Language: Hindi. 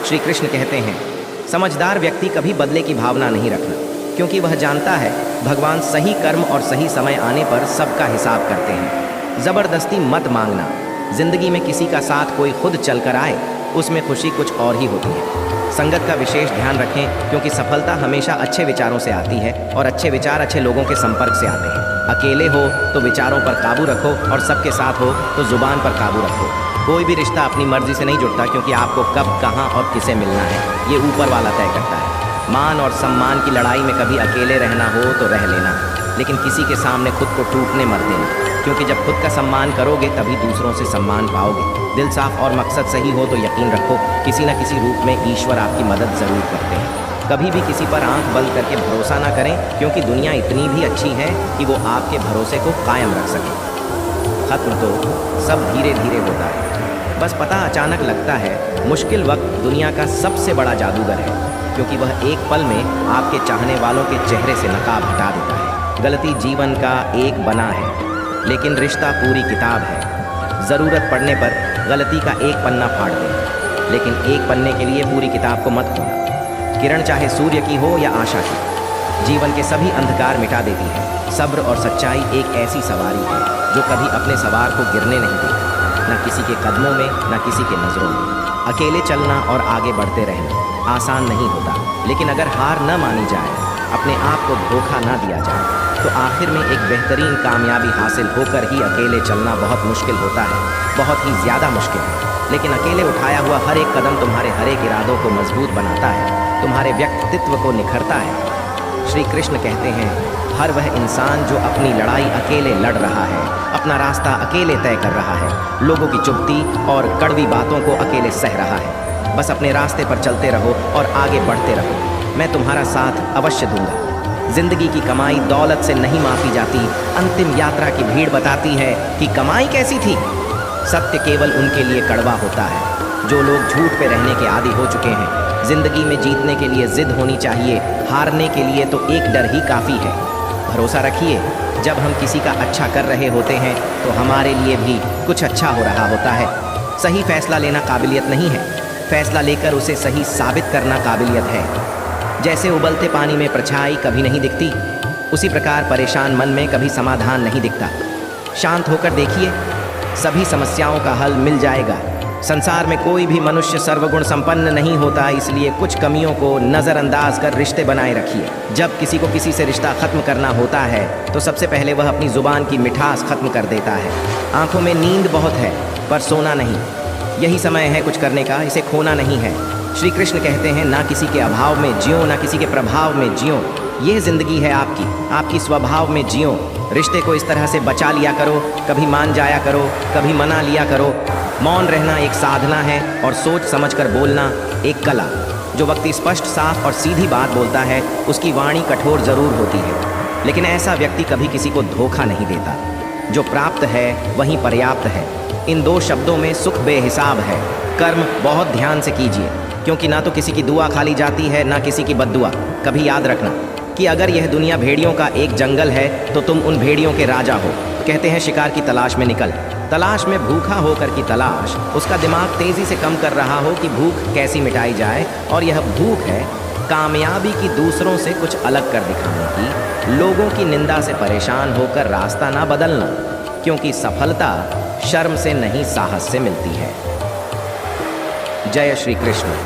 श्री कृष्ण कहते हैं, समझदार व्यक्ति कभी बदले की भावना नहीं रखना, क्योंकि वह जानता है भगवान सही कर्म और सही समय आने पर सबका हिसाब करते हैं। ज़बरदस्ती मत मांगना। जिंदगी में किसी का साथ कोई खुद चल कर आए, उसमें खुशी कुछ और ही होती है। संगत का विशेष ध्यान रखें, क्योंकि सफलता हमेशा अच्छे विचारों से आती है और अच्छे विचार अच्छे लोगों के संपर्क से आते हैं। अकेले हो तो विचारों पर काबू रखो और सबके साथ हो तो जुबान पर काबू रखो। कोई भी रिश्ता अपनी मर्जी से नहीं जुड़ता, क्योंकि आपको कब, कहाँ और किसे मिलना है ये ऊपर वाला तय करता है। मान और सम्मान की लड़ाई में कभी अकेले रहना हो तो रह लेना, लेकिन किसी के सामने खुद को टूटने मत देना, क्योंकि जब खुद का सम्मान करोगे तभी दूसरों से सम्मान पाओगे। दिल साफ और मकसद सही हो तो यकीन रखो किसी न किसी रूप में ईश्वर आपकी मदद ज़रूर करते हैं। कभी भी किसी पर आंख बंद करके भरोसा ना करें, क्योंकि दुनिया इतनी भी अच्छी है कि वो आपके भरोसे को कायम रख सके। खत्म तो सब धीरे धीरे होता है, बस पता अचानक लगता है। मुश्किल वक्त दुनिया का सबसे बड़ा जादूगर है, क्योंकि वह एक पल में आपके चाहने वालों के चेहरे से नकाब हटा देता है। गलती जीवन का एक बना है, लेकिन रिश्ता पूरी किताब है। ज़रूरत पड़ने पर गलती का एक पन्ना फाड़ दें, लेकिन एक पन्ने के लिए पूरी किताब को मत खोना। किरण चाहे सूर्य की हो या आशा की, जीवन के सभी अंधकार मिटा देती है। सब्र और सच्चाई एक ऐसी सवारी है जो कभी अपने सवार को गिरने नहीं देती, न किसी के कदमों में न किसी के नज़रों में। अकेले चलना और आगे बढ़ते रहना आसान नहीं होता, लेकिन अगर हार न मानी जाए, अपने आप को धोखा ना दिया जाए, तो आखिर में एक बेहतरीन कामयाबी हासिल होकर ही अकेले चलना बहुत मुश्किल होता है, बहुत ही ज़्यादा मुश्किल है। लेकिन अकेले उठाया हुआ हर एक कदम तुम्हारे हर एक इरादों को मजबूत बनाता है, तुम्हारे व्यक्तित्व को निखरता है। श्री कृष्ण कहते हैं, हर वह इंसान जो अपनी लड़ाई अकेले लड़ रहा है, अपना रास्ता अकेले तय कर रहा है, लोगों की चुप्ती और कड़वी बातों को अकेले सह रहा है। बस अपने रास्ते पर चलते रहो और आगे बढ़ते रहो, मैं तुम्हारा साथ अवश्य दूंगा। जिंदगी की कमाई दौलत से नहीं मापी जाती। अंतिम यात्रा की भीड़ बताती है कि कमाई कैसी थी। सत्य केवल उनके लिए कड़वा होता है जो लोग झूठ पे रहने के आदी हो चुके हैं। जिंदगी में जीतने के लिए जिद होनी चाहिए, हारने के लिए तो एक डर ही काफ़ी है। भरोसा रखिए, जब हम किसी का अच्छा कर रहे होते हैं तो हमारे लिए भी कुछ अच्छा हो रहा होता है। सही फैसला लेना काबिलियत नहीं है, फैसला लेकर उसे सही साबित करना काबिलियत है। जैसे उबलते पानी में परछाई कभी नहीं दिखती, उसी प्रकार परेशान मन में कभी समाधान नहीं दिखता। शांत होकर देखिए, सभी समस्याओं का हल मिल जाएगा। संसार में कोई भी मनुष्य सर्वगुण संपन्न नहीं होता, इसलिए कुछ कमियों को नज़रअंदाज कर रिश्ते बनाए रखिए। जब किसी को किसी से रिश्ता ख़त्म करना होता है तो सबसे पहले वह अपनी ज़ुबान की मिठास ख़त्म कर देता है। आँखों में नींद बहुत है पर सोना नहीं, यही समय है कुछ करने का, इसे खोना नहीं है। श्री कृष्ण कहते हैं, ना किसी के अभाव में जियो, ना किसी के प्रभाव में जियो। ये ज़िंदगी है आपकी स्वभाव में जियो। रिश्ते को इस तरह से बचा लिया करो, कभी मान जाया करो, कभी मना लिया करो। मौन रहना एक साधना है और सोच समझकर बोलना एक कला। जो व्यक्ति स्पष्ट, साफ और सीधी बात बोलता है, उसकी वाणी कठोर ज़रूर होती है, लेकिन ऐसा व्यक्ति कभी किसी को धोखा नहीं देता। जो प्राप्त है वही पर्याप्त है। इन दो शब्दों में सुख बेहिसाब है। कर्म बहुत ध्यान से कीजिए, क्योंकि ना तो किसी की दुआ खाली जाती है, ना किसी की बद्दुआ। कभी याद रखना कि अगर यह दुनिया भेड़ियों का एक जंगल है तो तुम उन भेड़ियों के राजा हो। कहते हैं, शिकार की तलाश में निकल। तलाश में भूखा होकर की तलाश, उसका दिमाग तेज़ी से कम कर रहा हो कि भूख कैसी मिटाई जाए, और यह भूख है कामयाबी की दूसरों से कुछ अलग कर दिखाने की। लोगों की निंदा से परेशान होकर रास्ता ना बदलना, क्योंकि सफलता शर्म से नहीं साहस से मिलती है। जय श्री कृष्ण।